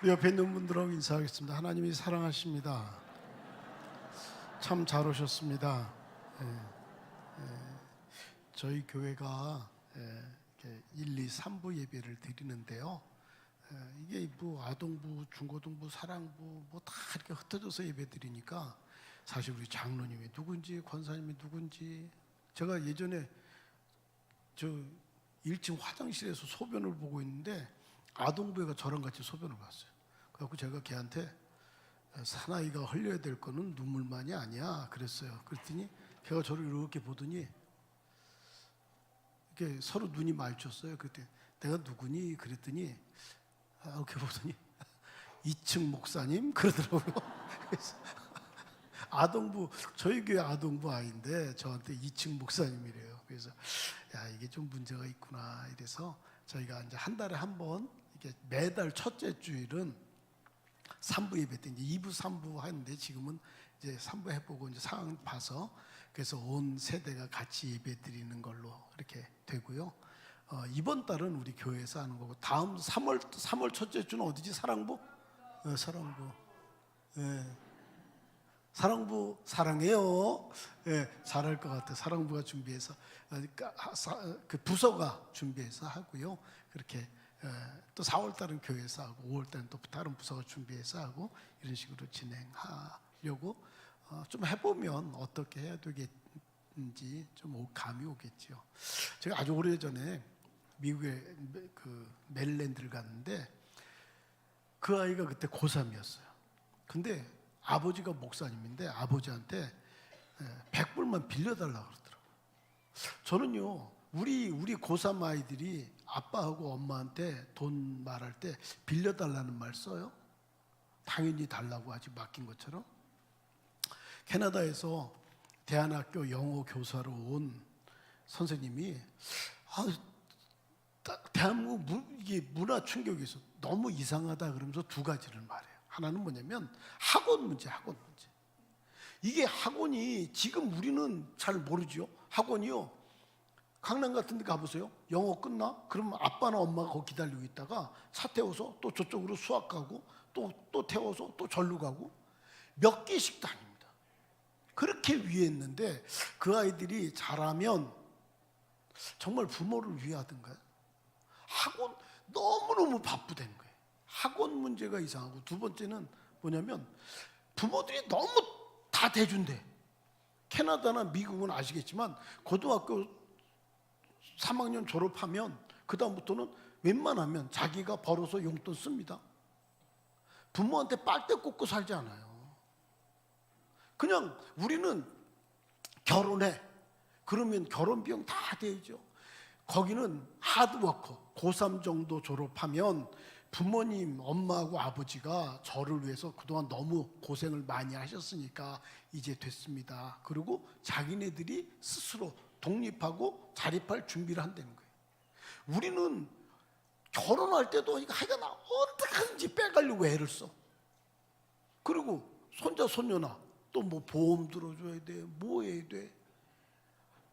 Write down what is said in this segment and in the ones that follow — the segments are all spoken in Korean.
우리 옆에 있는 분들하고 인사하겠습니다. 하나님이 사랑하십니다. 참 잘 오셨습니다. 저희 교회가 이렇게 1, 2, 3부 예배를 드리는데요. 이게 뭐 아동부, 중고등부, 사랑부 뭐 다 이렇게 흩어져서 예배 드리니까 사실 우리 장로님이 누군지 권사님이 누군지 제가 예전에 저 1층 화장실에서 소변을 보고 있는데 아동부회가 저랑 같이 소변을 봤어요. 그래서 제가 걔한테 사나이가 흘려야 될 거는 눈물만이 아니야 그랬어요. 그랬더니 걔가 저를 이렇게 보더니 이렇게 서로 눈이 마주쳤어요. 그때 내가 누구니 그랬더니 이렇게 보더니 2층 목사님 그러더라고요. 그래서 아동부, 저희 교회 아동부 아이인데 저한테 2층 목사님이래요. 그래서 야, 이게 좀 문제가 있구나 이래서 저희가 이제 한 달에 한 번 이렇게 매달 첫째 주일은 3부 예배 때 이제 2부 3부 하는데 지금은 이제 3부 해보고 이제 상황 봐서 그래서 온 세대가 같이 예배 드리는 걸로 이렇게 되고요. 이번 달은 우리 교회에서 하는 거고 다음 3월 첫째 주는 어디지? 사랑부? 사랑부. 사랑부 사랑해요. 잘할 것 같아요. 사랑부가 준비해서 그 부서가 준비해서 하고요. 그렇게 또 4월 달은 교회에서 하고 5월 달은 또 다른 부서가 준비해서 하고 이런 식으로 진행하려고 좀 해보면 어떻게 해야 되겠는지 좀 감이 오겠죠. 제가 아주 오래전에 미국에 그 메릴랜드를 갔는데 그 아이가 그때 고3이었어요. 근데 아버지가 목사님인데 아버지한테 100불만 빌려달라고 그러더라고요. 저는요 우리 고3 아이들이 아빠하고 엄마한테 돈 말할 때 빌려달라는 말 써요? 당연히 달라고 하지 맡긴 것처럼. 캐나다에서 대안학교 영어 교사로 온 선생님이 대한민국 이게 문화 충격이 있어 너무 이상하다 그러면서 두 가지를 말해요. 하나는 뭐냐면 학원 문제. 이게 학원이 지금 우리는 잘 모르죠. 학원이요. 강남 같은 데 가보세요. 영어 끝나? 그러면 아빠나 엄마가 거기 기다리고 있다가 차 태워서 또 저쪽으로 수학 가고 또 태워서 또 절로 가고 몇 개씩 다닙니다. 그렇게 위했는데 그 아이들이 자라면 정말 부모를 위하던가요? 학원 너무너무 바쁘다는 거예요. 학원 문제가 이상하고 두 번째는 뭐냐면 부모들이 너무 다 대준대. 캐나다나 미국은 아시겠지만 고등학교 3학년 졸업하면 그 다음부터는 웬만하면 자기가 벌어서 용돈 씁니다. 부모한테 빨대 꽂고 살지 않아요. 그냥 우리는 결혼해. 그러면 결혼 비용 다 대죠. 거기는 하드워커 고3 정도 졸업하면 부모님, 엄마하고 아버지가 저를 위해서 그동안 너무 고생을 많이 하셨으니까 이제 됐습니다. 그리고 자기네들이 스스로 독립하고 자립할 준비를 한다는 거예요. 우리는 결혼할 때도 하여간 어떻게 하든지 빼가려고 애를 써. 그리고 손자, 손녀나 또 뭐 보험 들어줘야 돼, 뭐 해야 돼.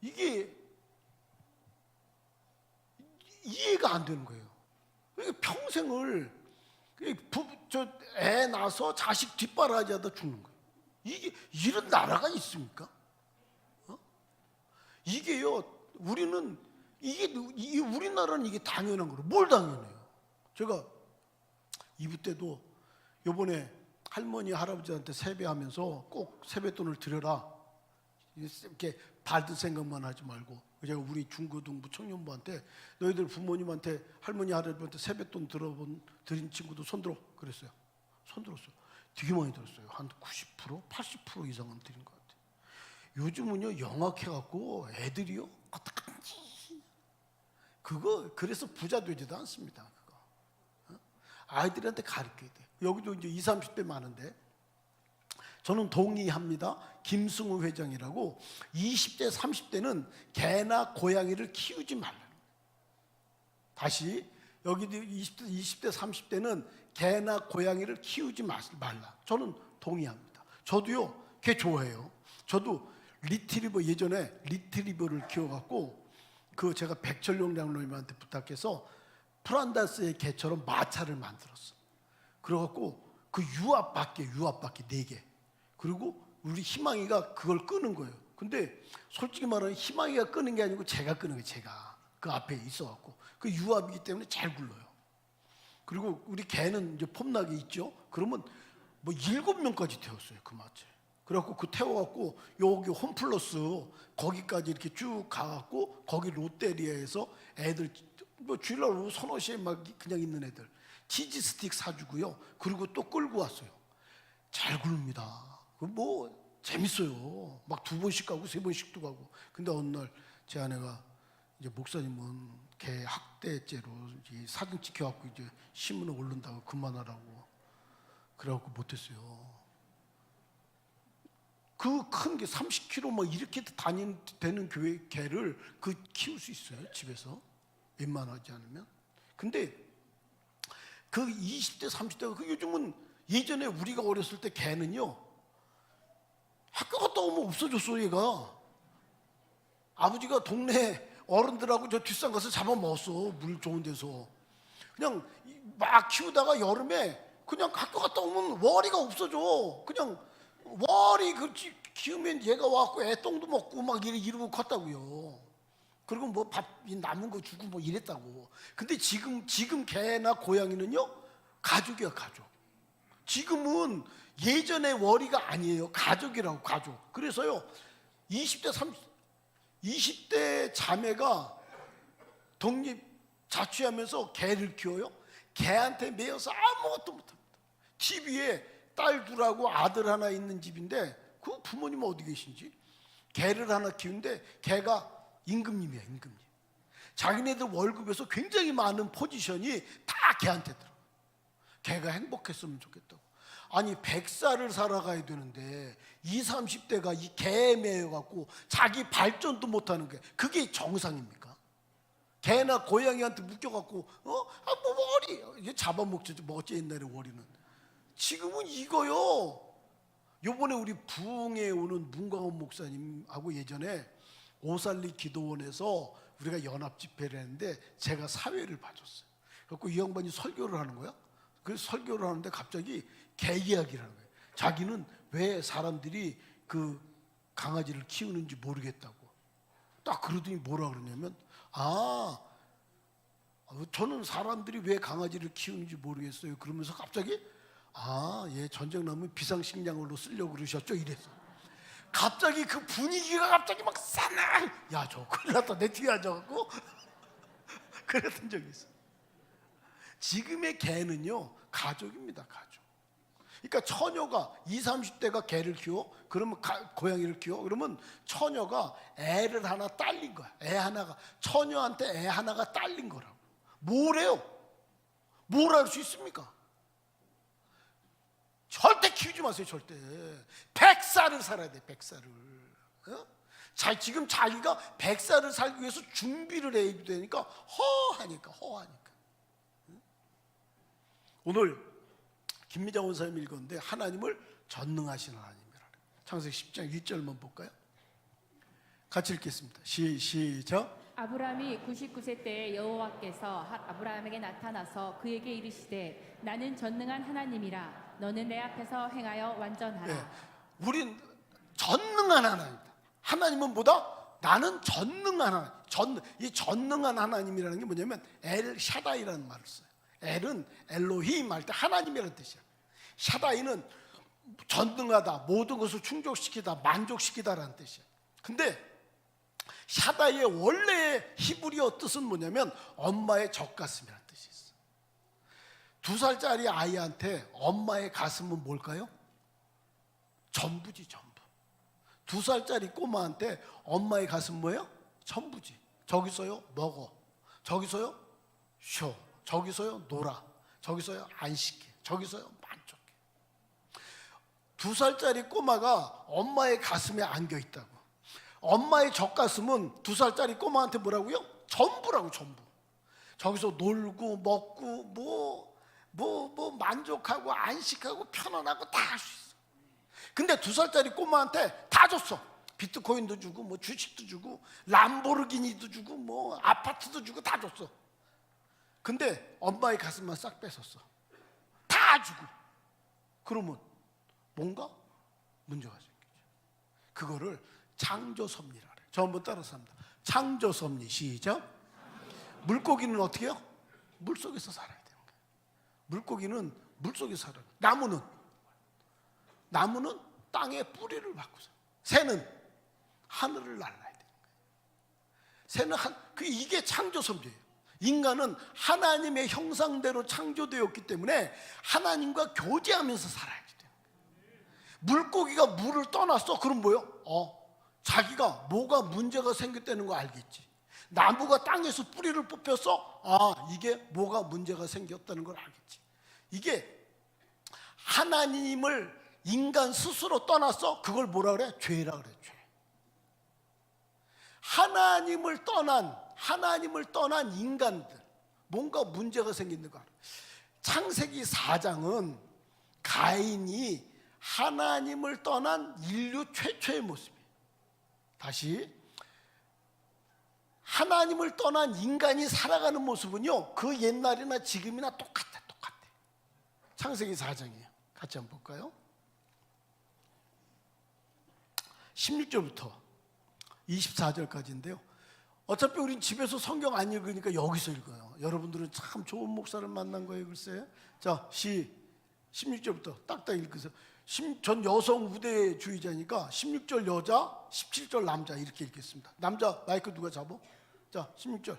이게 이해가 안 되는 거예요. 평생을 애 낳아서 자식 뒷바라지하다 죽는 거예요. 이게 이런 나라가 있습니까? 이게요. 우리는 이게 우리나라는 이게 당연한 거로 뭘 당연해요? 제가 이브 때도 요번에 할머니 할아버지한테 세배하면서 꼭 세뱃돈을 드려라. 이렇게 받을 생각만 하지 말고 제가 우리 중고등부 청년부한테 너희들 부모님한테 할머니 할아버지한테 세뱃돈 드린 친구도 손들어 그랬어요. 손들었어요. 되게 많이 들었어요. 한 90%, 80% 이상은 드린 것 같아요. 요즘은요 영악해갖고 애들이요 어떡하지? 그거 그래서 부자 되지도 않습니다. 그거 아이들한테 가르쳐야 돼. 여기도 이제 20, 30대 많은데 저는 동의합니다. 김승우 회장이라고 20대, 30대는 개나 고양이를 키우지 말라. 다시 여기도 20대, 30대는 개나 고양이를 키우지 말라. 저는 동의합니다. 저도요 개 좋아해요. 저도 리트리버 예전에 리트리버를 키워갖고 그 제가 백철용 장로님한테 부탁해서 프란다스의 개처럼 마차를 만들었어. 그래갖고 그 유압밖에 4개. 그리고 우리 희망이가 그걸 끄는 거예요. 근데 솔직히 말하면 희망이가 끄는 게 아니고 제가 끄는 거예요. 제가 그 앞에 있어갖고 그 유압이기 때문에 잘 굴러요. 그리고 우리 개는 이제 폼나게 있죠. 그러면 뭐 7명까지 태웠어요. 그 마트에. 그래갖고 그 태워갖고 여기 홈플러스 거기까지 이렇게 쭉 가갖고 거기 롯데리아에서 애들 뭐 주일날 서너 시에 막 그냥 있는 애들 치즈 스틱 사주고요. 그리고 또 끌고 왔어요. 잘 굴릅니다. 뭐 재밌어요. 막 2번씩 가고 3번씩도 가고. 근데 어느 날 제 아내가 이제 목사님은 개 학대죄로 이제 사진 찍혀갖고 이제 신문에 올른다고 그만하라고. 그래갖고 못했어요. 그 큰 게 30kg 막 이렇게 되는 교회 개를 그 키울 수 있어요. 집에서 웬만하지 않으면. 근데 그 20대 30대가 그 요즘은 예전에 우리가 어렸을 때 개는요 학교 갔다 오면 없어졌어. 얘가 아버지가 동네 어른들하고 저 뒷산 가서 잡아먹었어. 물 좋은 데서. 그냥 막 키우다가 여름에 그냥 학교 갔다 오면 월이가 없어져. 그냥 월이 그 키우면 얘가 와갖고 애똥도 먹고 막 이러고 컸다고요. 그리고 뭐 밥 남은 거 주고 뭐 이랬다고. 근데 지금 개나 고양이는요 가족이야. 가족. 지금은 예전의 월이가 아니에요. 가족이라고. 가족. 그래서요 20대 자매가 독립 자취하면서 개를 키워요. 개한테 매여서 아무것도 못합니다. TV에 딸 둘하고 아들 하나 있는 집인데 그 부모님은 어디 계신지 개를 하나 키우는데 개가 임금님이야. 임금님. 자기네들 월급에서 굉장히 많은 포지션이 다 개한테 들어. 개가 행복했으면 좋겠다고. 아니 100살을 살아가야 되는데 20, 30대가 이 개에 매여갖고 자기 발전도 못하는 게 그게 정상입니까? 개나 고양이한테 묶여갖고 뭐 머리 이게 잡아먹지 뭐 어째 옛날에 월이는. 지금은 이거요. 요번에 우리 부흥에 오는 문광원 목사님하고 예전에 오살리 기도원에서 우리가 연합 집회를 했는데 제가 사회를 봐줬어요. 그래서 이 양반이 설교를 하는 거야. 그 설교를 하는데 갑자기 개 이야기를 하는 거예요. 자기는 왜 사람들이 그 강아지를 키우는지 모르겠다고. 딱 그러더니 뭐라 그러냐면 저는 사람들이 왜 강아지를 키우는지 모르겠어요. 그러면서 갑자기 예, 전쟁 나면 비상식량으로 쓰려고 그러셨죠? 이랬어. 갑자기 그 분위기가 갑자기 막 싸나. 야, 저 큰일 났다. 내 뒤에 앉아갖고 그랬던 적이 있어. 지금의 개는요 가족입니다. 가족. 그러니까 처녀가 20, 30대가 개를 키워. 그러면 고양이를 키워. 그러면 처녀가 애를 하나 딸린 거야. 애 하나가 처녀한테 애 하나가 딸린 거라고. 뭐래요? 뭘 할 수 있습니까? 절대 키우지 마세요. 절대. 100살을 살아야 돼. 100살을. 지금 자기가 100살을 살기 위해서 준비를 해야 되니까 허하니까. 오늘 김미자 원사님 읽었는데 하나님을 전능하신 하나님이라. 창세기 10장 1절만 볼까요? 같이 읽겠습니다. 시작. 아브라함이 99세 때에 여호와께서 아브라함에게 나타나서 그에게 이르시되 나는 전능한 하나님이라. 너는 내 앞에서 행하여 완전하라. 네, 우린 전능한 하나님이다. 하나님은 뭐다? 나는 전능한 하나님. 이 전능한 하나님이라는 게 뭐냐면 엘 샤다이라는 말을 써요. 엘은 엘로힘 할 때 하나님이라는 뜻이야. 샤다이는 전능하다, 모든 것을 충족시키다, 만족시키다라는 뜻이야. 근데 샤다이의 원래의 히브리어 뜻은 뭐냐면 엄마의 젖가슴이라는 뜻이 있어. 2살짜리 아이한테 엄마의 가슴은 뭘까요? 전부지. 전부. 2살짜리 꼬마한테 엄마의 가슴 뭐예요? 전부지. 저기서요 먹어, 저기서요 쉬어, 저기서요 놀아, 저기서요 안식해, 저기서요 만족해. 2살짜리 꼬마가 엄마의 가슴에 안겨 있다고. 엄마의 젖가슴은 2살짜리 꼬마한테 뭐라고요? 전부라고. 전부. 저기서 놀고 먹고 뭐 만족하고 안식하고 편안하고 다 할 수 있어. 근데 2살짜리 꼬마한테 다 줬어. 비트코인도 주고 뭐 주식도 주고 람보르기니도 주고 뭐 아파트도 주고 다 줬어. 근데 엄마의 가슴만 싹 뺏었어. 다 다 주고 그러면 뭔가 문제가 생기죠. 그거를 창조섭리라 그래요. 저 한번 따라서 합니다. 창조섭리. 시작. 물고기는 어떻게 해요? 물속에서 살아야 되는 거예요. 물고기는 물속에서 살아요. 나무는 땅에 뿌리를 박고 살아요. 새는 하늘을 날아야 되는 거예요. 새는 이게 창조섭리예요. 인간은 하나님의 형상대로 창조되었기 때문에 하나님과 교제하면서 살아야지 돼요. 물고기가 물을 떠났어. 그럼 뭐요? 자기가 뭐가 문제가 생겼다는 거 알겠지. 나무가 땅에서 뿌리를 뽑혔어. 이게 뭐가 문제가 생겼다는 걸 알겠지. 이게 하나님을 인간 스스로 떠났어. 그걸 뭐라 그래? 죄라 그래. 죄. 하나님을 떠난 인간들, 뭔가 문제가 생기는 거 알아. 창세기 4장은 가인이 하나님을 떠난 인류 최초의 모습이에요. 다시, 하나님을 떠난 인간이 살아가는 모습은요, 그 옛날이나 지금이나 똑같아. 창세기 4장이에요. 같이 한번 볼까요? 16절부터 24절까지인데요. 어차피 우린 집에서 성경 안 읽으니까 여기서 읽어요. 여러분들은 참 좋은 목사를 만난 거예요, 글쎄요. 자, 16절부터 딱딱 읽으세요. 전 여성 우대주의자니까 16절 여자, 17절 남자 이렇게 읽겠습니다. 남자 마이크 누가 잡어? 자, 16절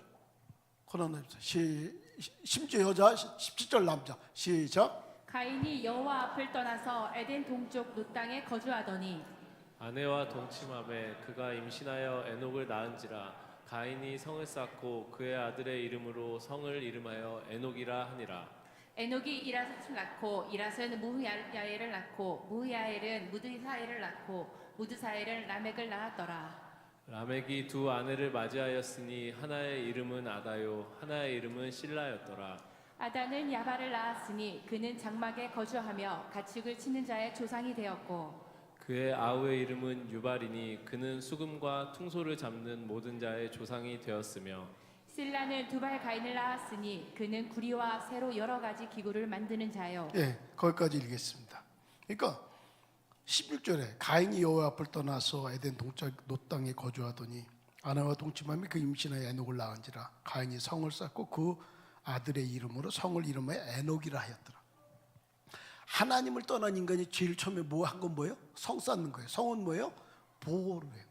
코로나 16절 여자, 17절 남자. 시작. 가인이 여호와 앞을 떠나서 에덴 동쪽 롯 땅에 거주하더니 아내와 동침함에 그가 임신하여 에녹을 낳은지라. 가인이 성을 쌓고 그의 아들의 이름으로 성을 이름하여 에녹이라 하니라. 에녹이 이라스를 낳고 이라스는 무흐야엘을 낳고 무흐야엘은 무드사엘을 낳고 무드사엘은 라멕을 낳았더라. 라멕이 두 아내를 맞이하였으니 하나의 이름은 아다요 하나의 이름은 실라였더라. 아다는 야발을 낳았으니 그는 장막에 거주하며 가축을 치는 자의 조상이 되었고 그의 아우의 이름은 유발이니 그는 수금과 퉁소를 잡는 모든 자의 조상이 되었으며 실라는 두발 가인을 낳았으니 그는 구리와 새로 여러 가지 기구를 만드는 자요. 예, 거기까지 읽겠습니다. 그러니까 16절에 가인이 여호와 앞을 떠나서 에덴 동쪽 롯 땅에 거주하더니 아내와 동침함이 그 임신하여 에녹을 낳은지라. 가인이 성을 쌓고 그 아들의 이름으로 성을 이름하여 에녹이라 하였더라. 하나님을 떠난 인간이 제일 처음에 뭐 한 건 뭐예요? 성 쌓는 거예요. 성은 뭐예요? 보호를 한 거예요.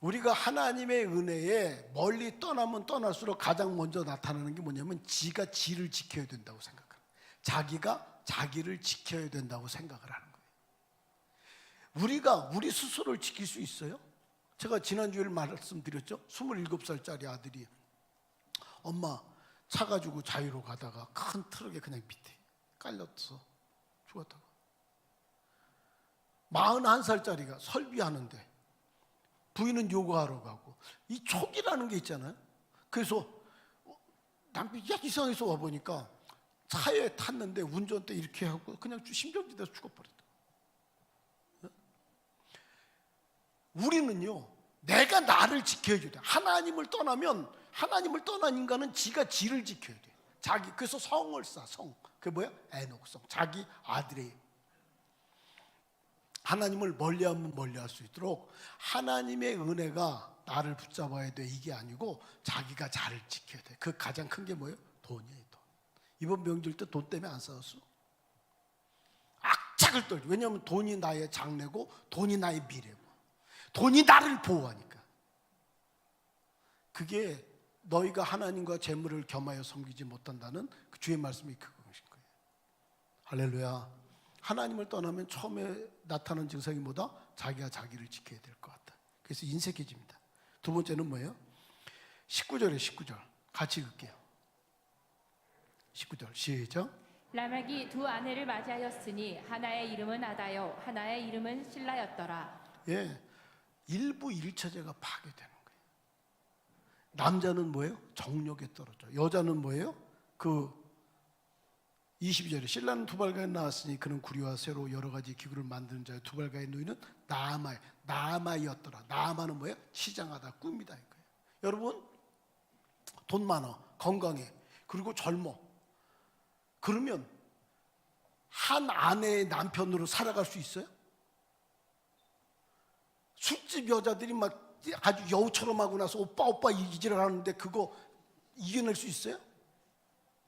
우리가 하나님의 은혜에 멀리 떠나면 떠날수록 가장 먼저 나타나는 게 뭐냐면 지가 지를 지켜야 된다고 생각해요. 자기가 자기를 지켜야 된다고 생각을 하는 거예요. 우리가 우리 스스로를 지킬 수 있어요? 제가 지난주에 말씀드렸죠. 27살짜리 아들이 엄마 차 가지고 자유로 가다가 큰 트럭에 그냥 밑에 깔렸어. 죽었다고. 41살짜리가 설비하는데 부인은 요구하러 가고 이 촉이라는 게 있잖아요. 그래서 남편이 이상해서 와보니까 차에 탔는데 운전대 이렇게 하고 그냥 심정지대에서 죽어버렸다. 우리는요, 내가 나를 지켜야 돼. 하나님을 떠난 인간은 지가 지를 지켜야 돼. 그래서 성을 쌓아. 성. 그게 뭐야? 에녹성. 자기 아들의. 하나님을 멀리하면 멀리할 수 있도록 하나님의 은혜가 나를 붙잡아야 돼. 이게 아니고 자기가 자를 지켜야 돼. 그 가장 큰 게 뭐예요? 돈이에요. 돈. 이번 명절 때 돈 때문에 안 싸웠어? 악착을 떨죠. 왜냐하면 돈이 나의 장래고 돈이 나의 미래고 돈이 나를 보호하니까. 그게 너희가 하나님과 재물을 겸하여 섬기지 못한다는 그 주의 말씀이 그것인 거예요. 할렐루야. 하나님을 떠나면 처음에 나타나는 증상이 뭐다? 자기가 자기를 지켜야 될 것 같다. 그래서 인색해집니다. 두 번째는 뭐예요? 19절 같이 읽을게요. 19절 시작. 라멕이 두 아내를 맞이하였으니 하나의 이름은 아다요 하나의 이름은 실라였더라. 예, 일부 일처제가 파괴되는 거예요. 남자는 뭐예요? 정욕에 떨어져. 여자는 뭐예요? 그 22절에 신라는 두발가인 낳았으니 그는 구리와 새로 여러 가지 기구를 만드는 자의 두발가인 누이는 나아마이었더라. 나아마는 뭐예요? 시장하다, 꿈이다 이거예요. 여러분 돈 많아, 건강해, 그리고 젊어. 그러면 한 아내의 남편으로 살아갈 수 있어요? 술집 여자들이 막 아주 여우처럼 하고 나서 오빠 오빠 이지를 하는데 그거 이겨낼 수 있어요?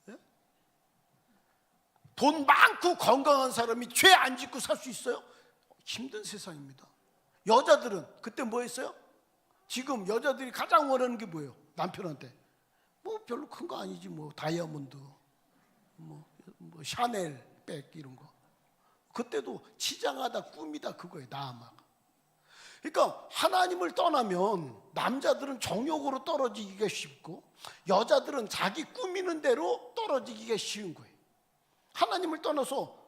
예? 돈 많고 건강한 사람이 죄 안 짓고 살 수 있어요? 힘든 세상입니다. 여자들은 그때 뭐 했어요? 지금 여자들이 가장 원하는 게 뭐예요? 남편한테 뭐 별로 큰 거 아니지, 뭐 다이아몬드, 뭐 샤넬 백 이런 거. 그때도 치장하다 꿈이다 그거예요. 나아막. 그러니까 하나님을 떠나면 남자들은 정욕으로 떨어지기가 쉽고 여자들은 자기 꾸미는 대로 떨어지기가 쉬운 거예요. 하나님을 떠나서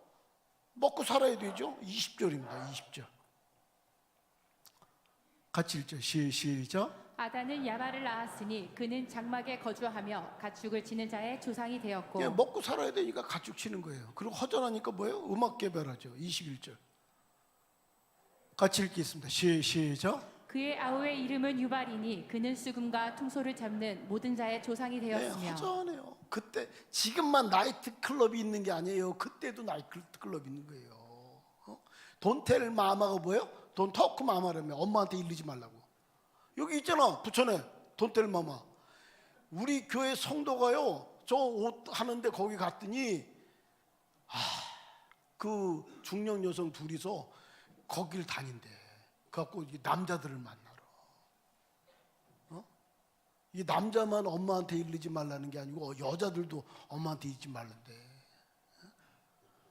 먹고 살아야 되죠. 20절입니다. 20절. 같이 읽죠. 시작. 아다는 야발을 낳았으니 그는 장막에 거주하며 가축을 치는 자의 조상이 되었고. 예, 먹고 살아야 되니까 가축 치는 거예요. 그리고 허전하니까 뭐예요? 음악 개발하죠. 21절. 같이 읽겠습니다. 시작. 그의 아우의 이름은 유발이니 그는 수금과 퉁소를 잡는 모든 자의 조상이 네, 되었으며. 허전해요. 그때 지금만 나이트 클럽이 있는 게 아니에요. 그때도 나이트 클럽이 있는 거예요. 돈텔 마마가 뭐예요? 돈 터크 마마라며. 엄마한테 이르지 말라고. 여기 있잖아, 부천에 돈텔 마마. 우리 교회 성도가요, 저 옷 하는데 거기 갔더니 그 중년 여성 둘이서 거길 다닌대. 그래갖고 남자들을 만나러. 이 남자만 엄마한테 이르지 말라는 게 아니고 여자들도 엄마한테 이르지 말란대.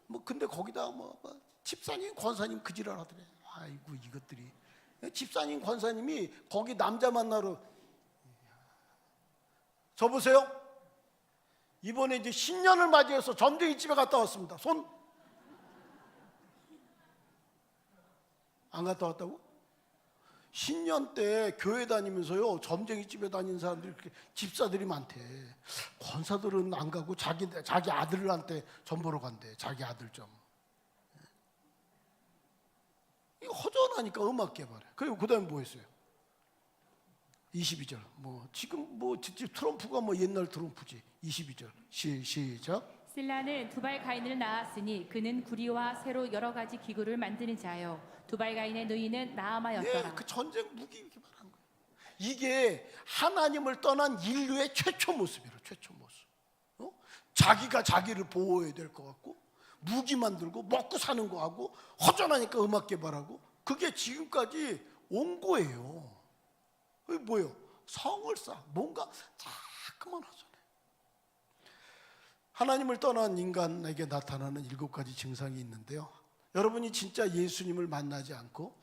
뭐 근데 거기다 뭐 집사님 권사님 그 지랄 하더래. 아이고 이것들이. 집사님 권사님이 거기 남자 만나러. 저 보세요. 이번에 이제 신년을 맞이해서 점쟁이 집에 갔다 왔습니다. 손 안 갔다 왔다고? 신년 때 교회 다니면서요, 점쟁이 집에 다니는 사람들이 그렇게 집사들이 많대. 권사들은 안 가고 자기 아들한테 점 보러 간대. 자기 아들 점. 이거 허전하니까 음악 개발해. 그리고 그 다음에 뭐 했어요? 22절. 뭐 지금 뭐 트럼프가 뭐 옛날 트럼프지. 22절. 시작. 실라는 두발 가인을 낳았으니 그는 구리와 새로 여러 가지 기구를 만드는 자요. 두발 가인의 누이는 나아마였더라. 예, 그 전쟁 무기 이렇게 말한 거예요. 이게 하나님을 떠난 인류의 최초 모습이에요. 최초 모습. 자기가 자기를 보호해야 될 것 같고 무기 만들고 먹고 사는 거 하고 허전하니까 음악 개발하고 그게 지금까지 온 거예요. 그게 뭐예요? 성을 쌓아. 뭔가 자꾸만 허전해. 하나님을 떠난 인간에게 나타나는 7가지 증상이 있는데요. 여러분이 진짜 예수님을 만나지 않고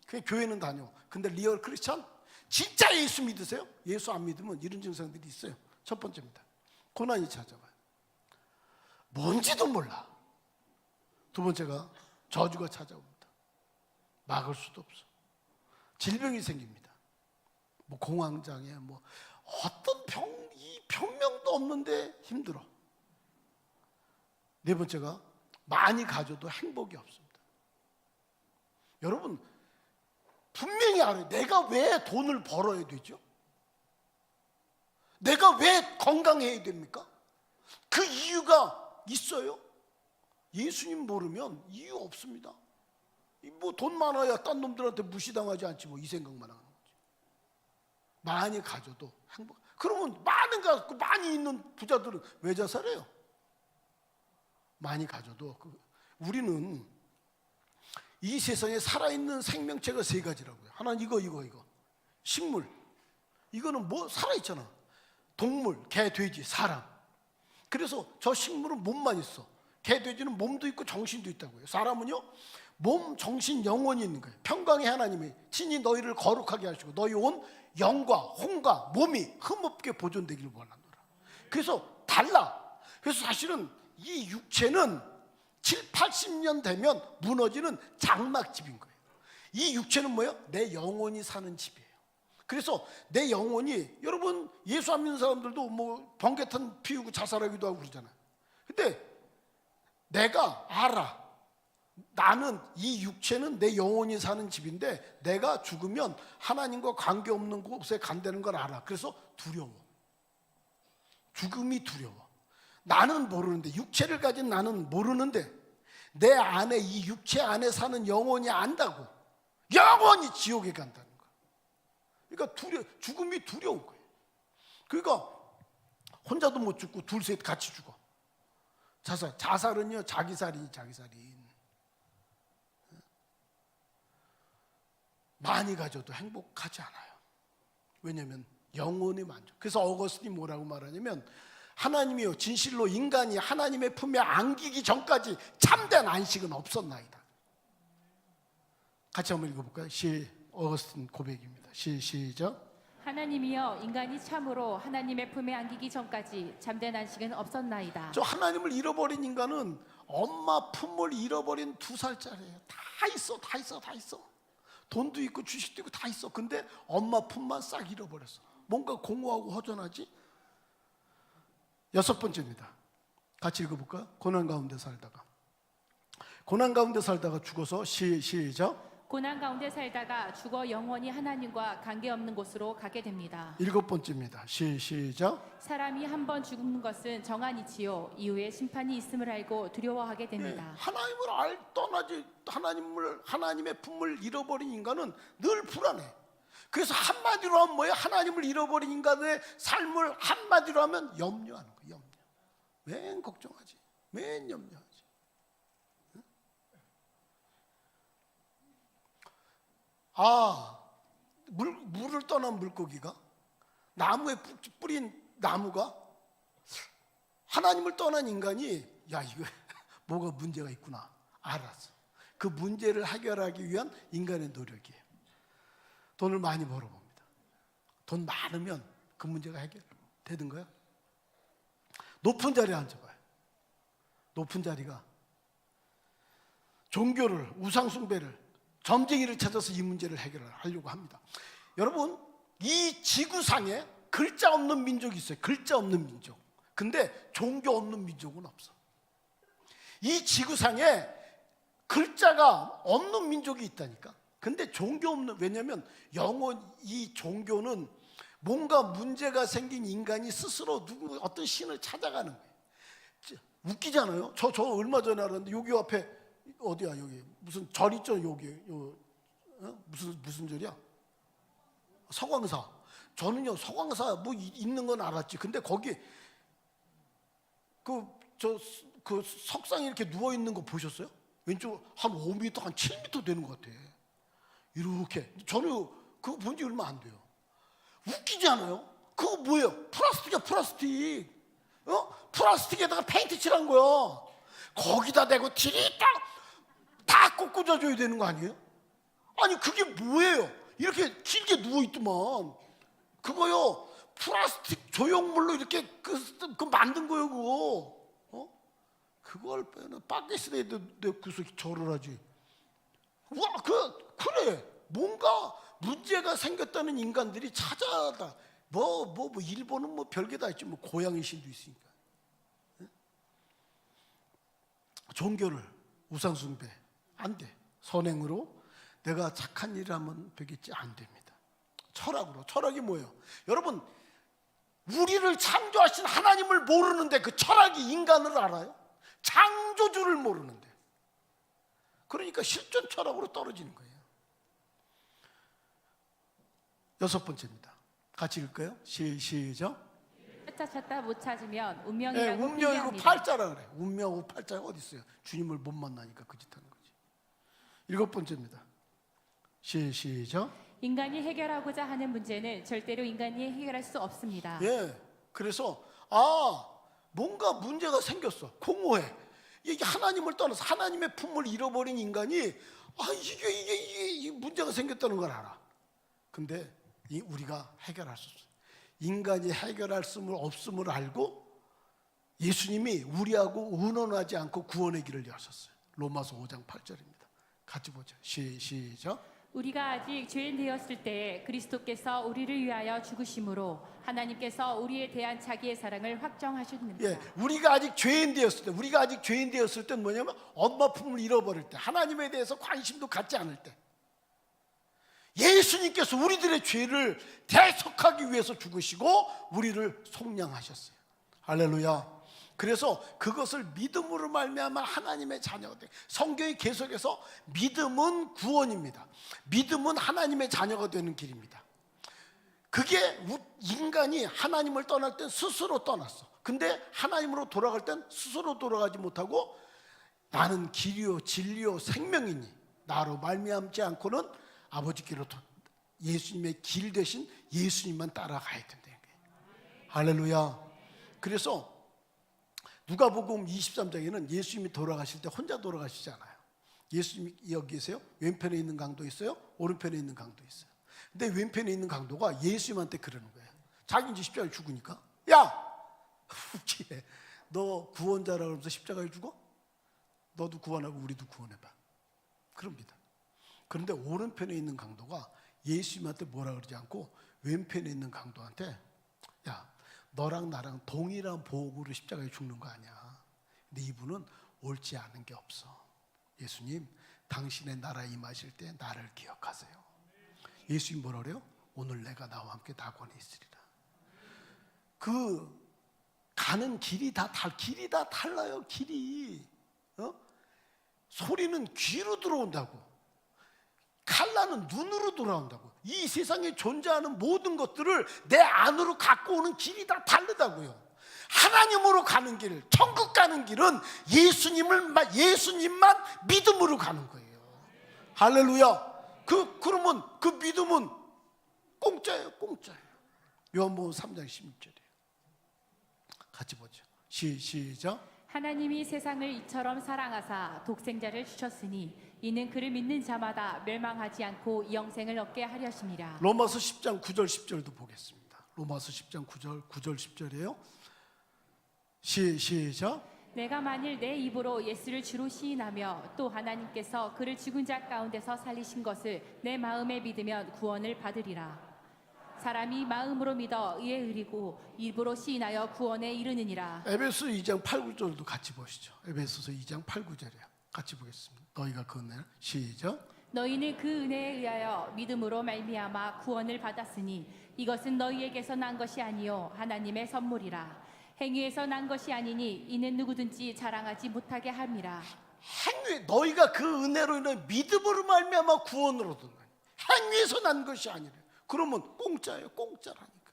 그냥 교회는 다녀. 근데 리얼 크리스천? 진짜 예수 믿으세요? 예수 안 믿으면 이런 증상들이 있어요. 첫 번째입니다. 고난이 찾아와요. 뭔지도 몰라. 두 번째가 저주가 찾아옵니다. 막을 수도 없어. 질병이 생깁니다. 뭐 공황장애, 뭐 어떤 이 병명도 없는데 힘들어. 네 번째가 많이 가져도 행복이 없습니다. 여러분 분명히 알아요. 내가 왜 돈을 벌어야 되죠? 내가 왜 건강해야 됩니까? 그 이유가 있어요? 예수님 모르면 이유 없습니다. 뭐 돈 많아야 딴 놈들한테 무시당하지 않지 뭐 이 생각만 하는 거지. 많이 가져도 행복. 그러면 많은 거 갖고 많이 있는 부자들은 왜 자살해요? 많이 가져도 우리는 이 세상에 살아있는 생명체가 3가지라고요. 하나는 이거 식물. 이거는 뭐 살아있잖아. 동물, 개, 돼지, 사람. 그래서 저 식물은 몸만 있어. 개, 돼지는 몸도 있고 정신도 있다고요. 사람은요 몸, 정신, 영혼이 있는 거예요. 평강의 하나님이 친히 너희를 거룩하게 하시고 너희 온 영과 혼과 몸이 흠없게 보존되기를 원하노라. 그래서 달라. 그래서 사실은 이 육체는 7, 80년 되면 무너지는 장막집인 거예요. 이 육체는 뭐예요? 내 영혼이 사는 집이에요. 그래서 내 영혼이, 여러분 예수 안 믿는 사람들도 뭐 번개탄 피우고 자살하기도 하고 그러잖아요. 근데 내가 알아. 나는 이 육체는 내 영혼이 사는 집인데 내가 죽으면 하나님과 관계없는 곳에 간다는 걸 알아. 그래서 두려워. 죽음이 두려워. 나는 모르는데, 육체를 가진 나는 모르는데 내 안에 이 육체 안에 사는 영혼이 안다고 영원히 지옥에 간다는 거예요. 그러니까 죽음이 두려운 거예요. 그러니까 혼자도 못 죽고 둘 셋 같이 죽어. 자살은요 자기 살인. 많이 가져도 행복하지 않아요. 왜냐하면 영혼의 만족. 그래서 어거스틴이 뭐라고 말하냐면 하나님이요 진실로 인간이 하나님의 품에 안기기 전까지 참된 안식은 없었나이다. 같이 한번 읽어볼까요? 어거스틴 고백입니다. 시작. 하나님이여 인간이 참으로 하나님의 품에 안기기 전까지 참된 안식은 없었나이다. 저 하나님을 잃어버린 인간은 엄마 품을 잃어버린 2살짜리예요. 다 있어. 돈도 있고 주식도 있고 다 있어. 근데 엄마 품만 싹 잃어버렸어. 뭔가 공허하고 허전하지? 6번째입니다. 같이 읽어볼까요? 고난 가운데 살다가 죽어서 시작. 고난 가운데 살다가 죽어 영원히 하나님과 관계없는 곳으로 가게 됩니다. 7번째입니다. 시작. 사람이 한 번 죽는 것은 정한이지요 이후에 심판이 있음을 알고 두려워하게 됩니다. 하나님을 떠나지 하나님의 품을 잃어버린 인간은 늘 불안해. 그래서 한마디로 하면 뭐예요? 하나님을 잃어버린 인간의 삶을 한마디로 하면 염려하는 거예요. 염려. 맨 걱정하지. 맨 염려하지. 물을 떠난 물고기가 나무에 뿌린 나무가 하나님을 떠난 인간이 야 이거 뭐가 문제가 있구나 알았어. 그 문제를 해결하기 위한 인간의 노력이에요. 돈을 많이 벌어봅니다. 돈 많으면 그 문제가 해결되는 거야. 높은 자리에 앉아봐요. 높은 자리가 종교를 우상숭배를 점쟁이를 찾아서 이 문제를 해결하려고 합니다. 여러분 이 지구상에 글자 없는 민족이 있어요. 글자 없는 민족. 근데 종교 없는 민족은 없어. 이 지구상에 글자가 없는 민족이 있다니까. 근데 종교 없는, 왜냐하면 이 종교는 뭔가 문제가 생긴 인간이 스스로 어떤 신을 찾아가는 거예요. 웃기잖아요. 저 얼마 전에 알았는데 여기 앞에 어디야 여기 무슨 절 있죠 여기 무슨 절이야? 서광사. 저는요 서광사 뭐 있는 건 알았지. 근데 거기 그 석상에 이렇게 누워 있는 거 보셨어요? 왼쪽 한 5m 한 7m 되는 것 같아. 이렇게 저는 그거 본 지 얼마 안 돼요. 웃기지 않아요? 그거 뭐예요? 플라스틱이야 플라스틱. 플라스틱에다가 페인트 칠한 거야. 거기다 대고 티리딱 다 꽂아줘야 되는 거 아니에요? 아니 그게 뭐예요? 이렇게 길게 누워있더만. 그거요 플라스틱 조형물로 이렇게 그 만든 거예요 그거. 그걸 빼는 바켓에 넣고서 절을 하지. 와 그래 뭔가 문제가 생겼다는 인간들이 찾아다 뭐 일본은 뭐 별게 다 있지. 뭐 고양이 신도 있으니까. 종교를 우상숭배 안 돼. 선행으로 내가 착한 일을 하면 되겠지. 안 됩니다. 철학으로. 철학이 뭐예요? 여러분 우리를 창조하신 하나님을 모르는데 그 철학이 인간을 알아요? 창조주를 모르는데. 그러니까 실존 철학으로 떨어지는 거예요. 6번째입니다. 같이 읽을까요? 시작. 찾다 못 찾으면 운명이라고 운명이고 핑계합니다. 팔자라 그래. 운명하고 팔자가 어디 있어요? 주님을 못 만나니까 그 짓 하는 거지. 7번째입니다. 시작. 인간이 해결하고자 하는 문제는 절대로 인간이 해결할 수 없습니다. 그래서 뭔가 문제가 생겼어. 공허해. 이게 하나님을 떠나서 하나님의 품을 잃어버린 인간이 이게 문제가 생겼다는 걸 알아. 근데 우리가 해결할 수 없어요. 인간이 해결할 수 없음을 알고 예수님이 우리하고 의논하지 않고 구원의 길을 여셨어요. 로마서 5장 8절입니다. 같이 보죠. 시작. 우리가 아직 죄인 되었을 때 그리스도께서 우리를 위하여 죽으심으로 하나님께서 우리에 대한 자기의 사랑을 확정하셨느니라. 우리가 아직 죄인 되었을 때 뭐냐면 엄마 품을 잃어버릴 때, 하나님에 대해서 관심도 갖지 않을 때, 예수님께서 우리들의 죄를 대속하기 위해서 죽으시고 우리를 속량하셨어요. 할렐루야. 그래서 그것을 믿음으로 말미암아 하나님의 자녀가 돼. 성경이 계속해서 믿음은 구원입니다. 믿음은 하나님의 자녀가 되는 길입니다. 그게 인간이 하나님을 떠날 땐 스스로 떠났어. 근데 하나님으로 돌아갈 땐 스스로 돌아가지 못하고 나는 길이요 진리요 생명이니 나로 말미암지 않고는 아버지께로 예수님의 길 대신 예수님만 따라가야 된다. 할렐루야. 그래서 누가복음 23장에는 예수님이 돌아가실 때 혼자 돌아가시잖아요. 예수님이 여기 계세요. 왼편에 있는 강도 있어요. 오른편에 있는 강도 있어요. 근데 왼편에 있는 강도가 예수님한테 그러는 거예요. 자기 이제 십자가에 죽으니까 야! 웃기네. 너 구원자라 그러면서 십자가에 죽어? 너도 구원하고 우리도 구원해봐. 그럽니다. 그런데 오른편에 있는 강도가 예수님한테 뭐라 그러지 않고 왼편에 있는 강도한테 야, 너랑 나랑 동일한 보험으로 십자가에 죽는 거 아니야. 근데 이분은 옳지 않은 게 없어. 예수님, 당신의 나라에 임하실 때 나를 기억하세요. 예수님 뭐라 그래요? 오늘 내가 나와 함께 낙원에 있으리라. 그 가는 길이 다 달라요. 길이. 소리는 귀로 들어온다고. 칼날은 눈으로 돌아온다고. 이 세상에 존재하는 모든 것들을 내 안으로 갖고 오는 길이 다 다르다고요. 하나님으로 가는 길, 천국 가는 길은 예수님만 믿음으로 가는 거예요. 할렐루야. 그러면 그 믿음은 공짜예요. 요한복음 3장 16절이에요. 같이 보죠. 시작. 하나님이 세상을 이처럼 사랑하사 독생자를 주셨으니 이는 그를 믿는 자마다 멸망하지 않고 영생을 얻게 하려심이라. 로마서 10장 9절 10절도 보겠습니다. 로마서 10장 9절 10절이에요. 시작. 내가 만일 내 입으로 예수를 주로 시인하며 또 하나님께서 그를 죽은 자 가운데서 살리신 것을 내 마음에 믿으면 구원을 받으리라. 사람이 마음으로 믿어 의에 이르고 입으로 시인하여 구원에 이르느니라. 에베소 2장 8, 9절도 같이 보시죠. 에베소서 2장 8, 9절이에요. 같이 보겠습니다. 너희가 그 은혜를 시작. 너희는 그 은혜에 의하여 믿음으로 말미암아 구원을 받았으니 이것은 너희에게서 난 것이 아니요 하나님의 선물이라. 행위에서 난 것이 아니니 이는 누구든지 자랑하지 못하게 함이라. 행위, 너희가 그 은혜로 인해 믿음으로 말미암아 구원을 얻은 거예요. 행위에서 난 것이 아니래요. 그러면 공짜예요. 공짜라니까.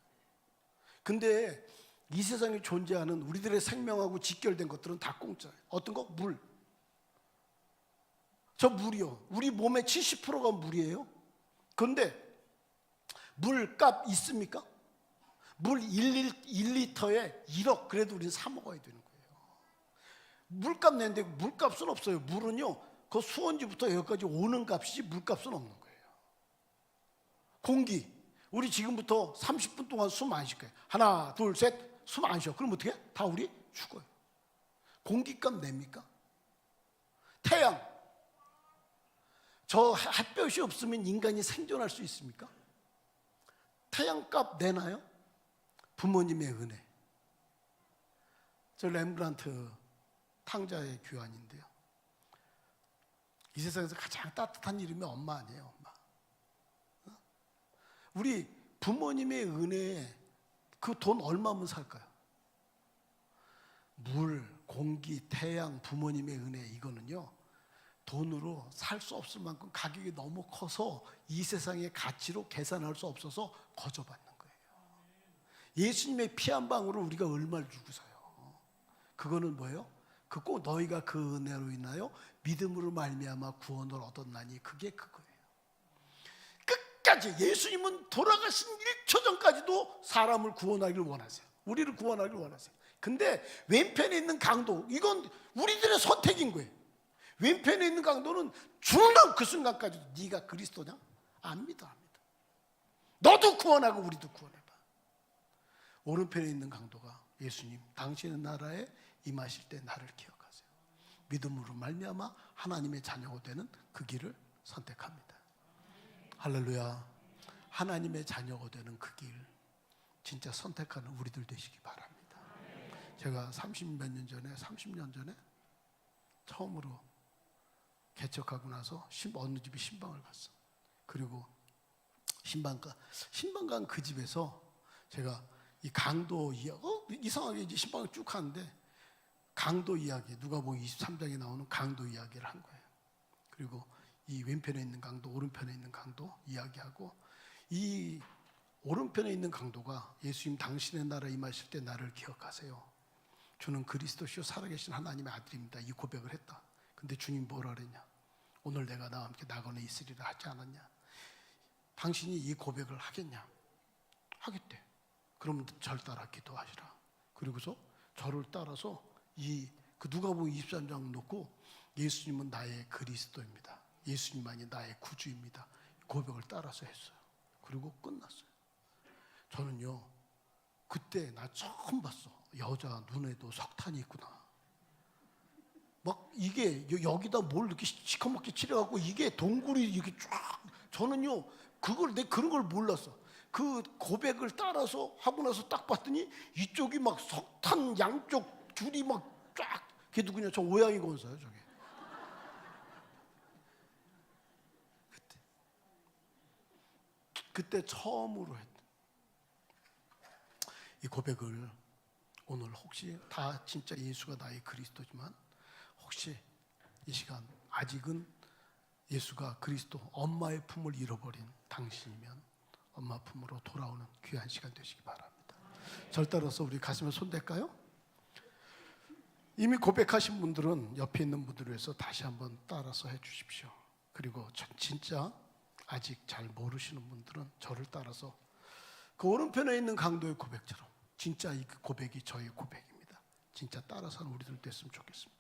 근데 이 세상에 존재하는 우리들의 생명하고 직결된 것들은 다 공짜예요. 어떤 거? 물. 저 물이요. 우리 몸의 70%가 물이에요. 그런데 물값 있습니까? 물 1리터에 1억. 그래도 우리는 사 먹어야 되는 거예요. 물값 내는데 물값은 없어요. 물은요. 그 수원지부터 여기까지 오는 값이지 물값은 없는 거예요. 공기. 우리 지금부터 30분 동안 숨 안 쉴 거예요. 하나, 둘, 셋. 숨 안 쉬어. 그럼 어떻게 해? 다 우리 죽어요. 공기값 냅니까? 태양. 저 햇볕이 없으면 인간이 생존할 수 있습니까? 태양값 내나요? 부모님의 은혜. 저 렘브란트 탕자의 교환인데요. 이 세상에서 가장 따뜻한 이름이 엄마 아니에요, 엄마. 우리 부모님의 은혜에 그 돈 얼마면 살까요? 물, 공기, 태양, 부모님의 은혜 이거는요 돈으로 살 수 없을 만큼 가격이 너무 커서 이 세상의 가치로 계산할 수 없어서 거저받는 거예요. 예수님의 피 한 방울을 우리가 얼마를 주고 사요? 그거는 뭐예요? 그 꼭 너희가 그 은혜로 인하여 믿음으로 말미암아 구원을 얻었나니 그게 그거예요. 끝까지 예수님은 돌아가신 1초 전까지도 사람을 구원하기를 원하세요. 우리를 구원하기를 원하세요. 근데 왼편에 있는 강도 이건 우리들의 선택인 거예요. 왼편에 있는 강도는 죽는 그 순간까지도 네가 그리스도냐? 안 믿어. 너도 구원하고 우리도 구원해봐. 오른편에 있는 강도가 예수님 당신의 나라에 임하실 때 나를 기억하세요. 믿음으로 말미암아 하나님의 자녀가 되는 그 길을 선택합니다. 할렐루야. 하나님의 자녀가 되는 그 길 진짜 선택하는 우리들 되시기 바랍니다. 제가 30몇 년 전에 30년 전에 처음으로 개척하고 나서 어느 집에 신방을 갔어. 그리고 신방간 그 집에서 제가 이 강도 이상하게 이제 신방을 쭉 하는데 강도 이야기, 누가복음 23장에 나오는 강도 이야기를 한 거예요. 그리고 이 왼편에 있는 강도, 오른편에 있는 강도 이야기하고, 이 오른편에 있는 강도가 예수님 당신의 나라에 임하실 때 나를 기억하세요. 주는 그리스도시요 살아계신 하나님의 아들입니다. 이 고백을 했다. 근데 주님 뭐라 그랬냐? 오늘 내가 나와 함께 낙원에 있으리라 하지 않았냐? 당신이 이 고백을 하겠냐? 하겠대. 그럼 절 따라 기도하시라. 그리고서 저를 따라서 그 누가복음 23장 놓고 예수님은 나의 그리스도입니다. 예수님만이 나의 구주입니다. 고백을 따라서 했어요. 그리고 끝났어요. 저는요, 그때 나 처음 봤어. 여자 눈에도 석탄이 있구나. 막 이게 여기다 뭘 이렇게 시커멓게 칠해갖고 이게 동굴이 이렇게 쫙. 저는요, 그런 걸 몰랐어. 그 고백을 따라서 하고 나서 딱 봤더니 이쪽이 막 석탄 양쪽 줄이 막 쫙. 그게 누구냐? 저 오양이 권사예요, 저게. 그때 처음으로 했던 이 고백을 오늘 혹시 다 진짜 예수가 나의 그리스도지만 혹시 이 시간 아직은 예수가 그리스도 엄마의 품을 잃어버린 당신이면 엄마 품으로 돌아오는 귀한 시간 되시기 바랍니다. 절 따라서 우리 가슴에 손 댈까요? 이미 고백하신 분들은 옆에 있는 분들을 위해서 다시 한번 따라서 해주십시오. 그리고 진짜 아직 잘 모르시는 분들은 저를 따라서 그 오른편에 있는 강도의 고백처럼 진짜 이 고백이 저의 고백입니다. 진짜 따라서 하는 우리들 됐으면 좋겠습니다.